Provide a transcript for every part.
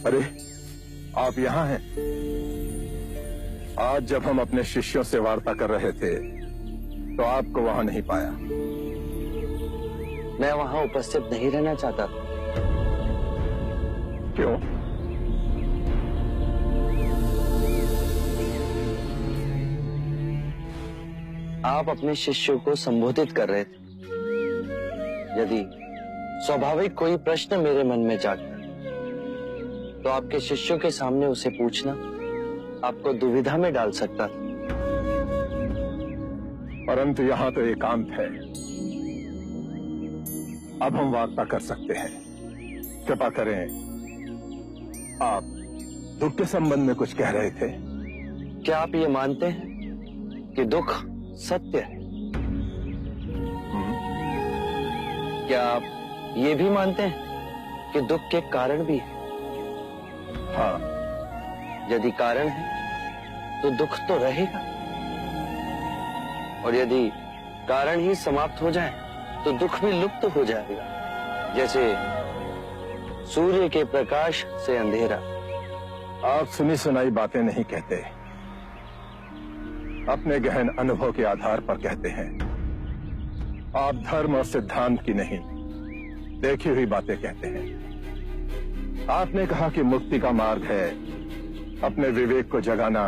अरे, आप यहाँ हैं? आज जब हम अपने शिष्यों से वार्ता कर रहे थे तो आपको वहां नहीं पाया। मैं वहां उपस्थित नहीं रहना चाहता। क्यों? आप अपने शिष्यों को संबोधित कर रहे थे। यदि स्वाभाविक कोई प्रश्न मेरे मन में जागता तो आपके शिष्यों के सामने उसे पूछना आपको दुविधा में डाल सकता था। परंतु यहाँ तो एकांत है। अब हम वार्ता कर सकते हैं। कृपा करें, आप दुख के संबंध में कुछ कह रहे थे। क्या आप ये मानते हैं कि दुख सत्य है? क्या आप ये भी मानते हैं कि दुख के कारण भी है? हाँ। यदि कारण है तो दुख तो रहेगा, और यदि कारण ही समाप्त हो जाए तो दुख भी लुप्त हो जाएगा, जैसे सूर्य के प्रकाश से अंधेरा। आप सुनी सुनाई बातें नहीं कहते, अपने गहन अनुभव के आधार पर कहते हैं। आप धर्म और सिद्धांत की नहीं, देखी हुई बातें कहते हैं। आपने कहा कि मुक्ति का मार्ग है अपने विवेक को जगाना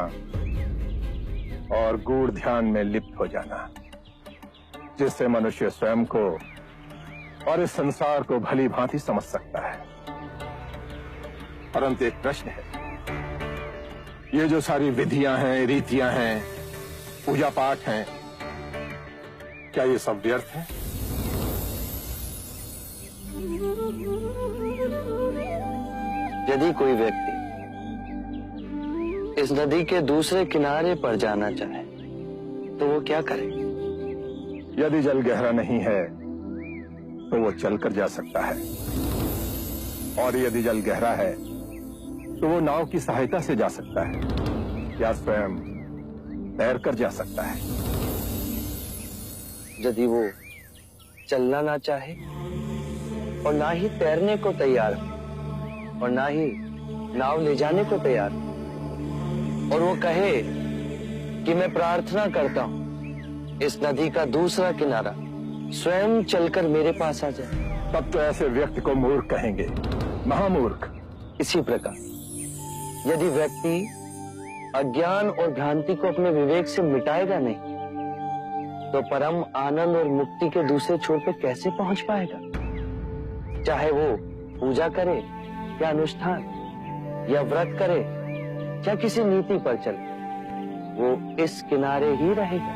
और गूढ़ ध्यान में लिप्त हो जाना, जिससे मनुष्य स्वयं को और इस संसार को भली भांति समझ सकता है। परंतु एक प्रश्न है, ये जो सारी विधियां हैं, रीतियां हैं, पूजा पाठ हैं, क्या ये सब व्यर्थ है? यदि कोई व्यक्ति इस नदी के दूसरे किनारे पर जाना चाहे तो वो क्या करे? यदि जल गहरा नहीं है तो वो चलकर जा सकता है, और यदि जल गहरा है तो वो नाव की सहायता से जा सकता है या स्वयं तैरकर जा सकता है। यदि वो चलना ना चाहे और ना ही तैरने को तैयार हो और ना ही नाव ले जाने को तैयार हो, और वो कहे कि मैं प्रार्थना करता हूं इस नदी का दूसरा किनारा स्वयं चलकर मेरे पास आ जाए, तब तो ऐसे व्यक्ति को मूर्ख कहेंगे, महामूर्ख। इसी प्रकार यदि व्यक्ति अज्ञान और भ्रांति को अपने विवेक से मिटाएगा नहीं तो परम आनंद और मुक्ति के दूसरे छोर पे कैसे पहुंच पाएगा? चाहे वो पूजा करे या अनुष्ठान या व्रत करे या किसी नीति पर चले, वो इस किनारे ही रहेगा।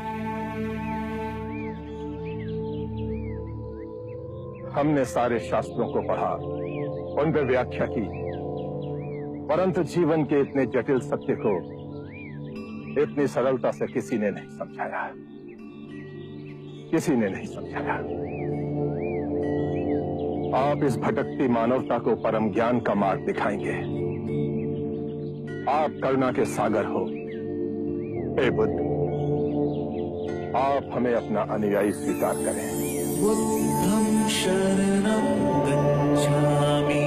हमने सारे शास्त्रों को पढ़ा, उन पर व्याख्या की, परंतु जीवन के इतने जटिल सत्य को इतनी सरलता से किसी ने नहीं समझाया, किसी ने नहीं समझाया। आप इस भटकती मानवता को परम ज्ञान का मार्ग दिखाएंगे। आप करुणा के सागर हो। हे बुद्ध, आप हमें अपना अनुयायी स्वीकार करें। बुद्धं शरणं गच्छामि।